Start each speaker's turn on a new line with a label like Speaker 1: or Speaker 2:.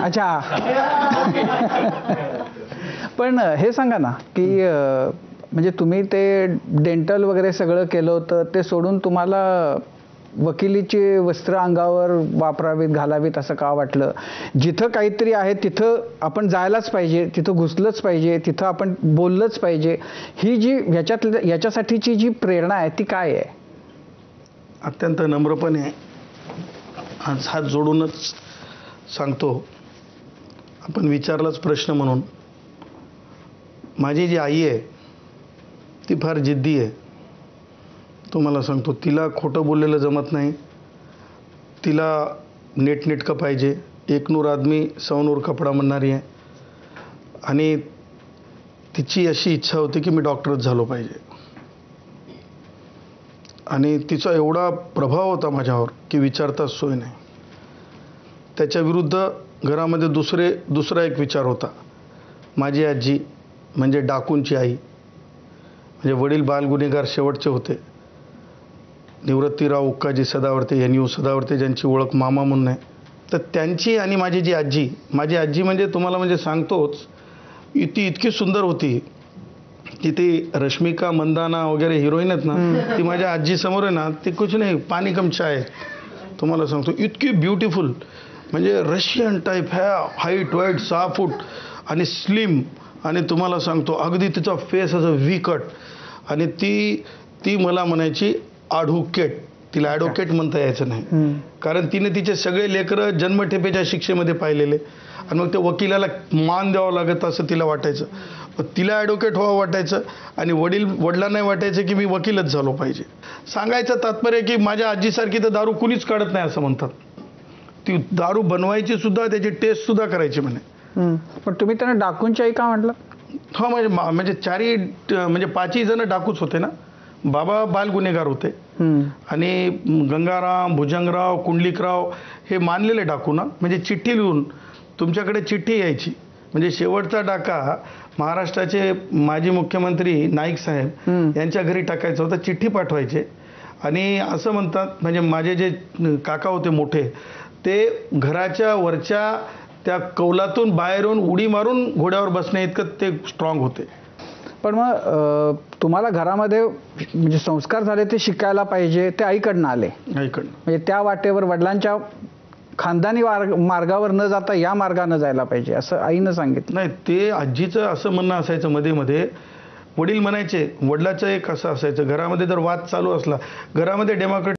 Speaker 1: अच्छा. पण हे सांगा ना की म्हणजे तुम्ही ते डेंटल वगैरे सगळं केलं होतं, ते सोडून तुम्हाला वकिलीची वस्त्र अंगावर वापरावीत घालावीत असं का वाटलं? जिथं काहीतरी आहे तिथं आपण जायलाच पाहिजे, तिथं घुसलंच पाहिजे, तिथं आपण बोललंच पाहिजे. ही जी याच्यासाठीची जी प्रेरणा आहे ती काय आहे?
Speaker 2: अत्यंत नम्रपणे आज हात जोडूनच सांगतो, आपण विचारलाच प्रश्न म्हणून. माझी जी आई आहे ती फार जिद्दी आहे. तुम्हाला सांगतो, तिला खोटं बोललेलं जमत नाही. तिला नीटनेटकं पाहिजे. एक नूर आदमी सौ नूर कपडा म्हणणारी आहे. आणि तिची अशी इच्छा होती की मी डॉक्टरच झालो पाहिजे. आणि तिचा एवढा प्रभाव होता माझ्यावर की विचारताच सोय नाही. त्याच्या विरुद्ध घरामध्ये दुसरा एक विचार होता. माझी आजी म्हणजे डाकूंची आई, म्हणजे वडील बालगुन्हेगार शेवटचे होते. निवृत्तीराव उक्काजी सदावर्ते, NU सदावर्ते, ज्यांची ओळख मामा म्हणून आहे. तर त्यांची आणि माझी जी आजी, माझी आजी म्हणजे तुम्हाला म्हणजे सांगतोच, ती इतकी सुंदर होती की ती रश्मिका मंदाना वगैरे हिरोईन आहेत ना, ती माझ्या आजीसमोर आहे ना, ती कुछ नाही, पाणी कम चाय. तुम्हाला सांगतो, इतकी ब्युटिफुल, म्हणजे रशियन टाईप ह्या, हाईट वाईट 6 फूट आणि स्लिम. आणि तुम्हाला सांगतो अगदी तिचा फेस असं व्ही कट. आणि ती मला म्हणायची ॲडव्होकेट. तिला ॲडव्होकेट म्हणता यायचं नाही, कारण तिने तिचे सगळे लेकरं जन्मठेपेच्या शिक्षेमध्ये पाहिलेले. आणि मग त्या वकिलाला मान द्यावं लागत असं तिला वाटायचं. तिला ॲडव्होकेट व्हावं वाटायचं आणि वडिलांनाही वाटायचं की मी वकीलच झालो पाहिजे. सांगायचं तात्पर्य की माझ्या आजीसारखी तर दारू कुणीच काढत नाही असं म्हणतात. ती दारू बनवायची सुद्धा, त्याची टेस्ट सुद्धा करायची म्हणे.
Speaker 1: पण तुम्ही त्यांना डाकूंची आई का म्हटलं?
Speaker 2: हा, म्हणजे म्हणजे 5ही जण डाकूच होते ना. बाबा बाल गुन्हेगार होते आणि गंगाराम, भुजंगराव, कुंडलिकराव हे मानलेले डाकू ना. म्हणजे चिठ्ठी लिहून तुमच्याकडे चिठ्ठी यायची. म्हणजे शेवटचा डाका महाराष्ट्राचे माजी मुख्यमंत्री नाईक साहेब यांच्या घरी टाकायचा होता. चिठ्ठी पाठवायचे आणि असं म्हणतात, म्हणजे माझे जे काका होते मोठे, ते घराच्या वरच्या त्या कौलातून बाहेर येऊन उडी मारून घोड्यावर बसण्या इतकं ते स्ट्रॉंग होते.
Speaker 1: पण मग तुम्हाला घरामध्ये म्हणजे संस्कार झाले ते शिकायला पाहिजे, ते आईकडनं आले. म्हणजे त्या वाटेवर वडिलांच्या खानदानी मार्गावर न जाता या मार्गाने जायला पाहिजे असं आईनं सांगितलं.
Speaker 2: नाही, ते आजीचं असं म्हणणं असायचं. मध्ये मध्ये वडील म्हणायचे, वडिलाचं एक असं असायचं, घरामध्ये जर वाद चालू असला, घरामध्ये डेमोक्रेट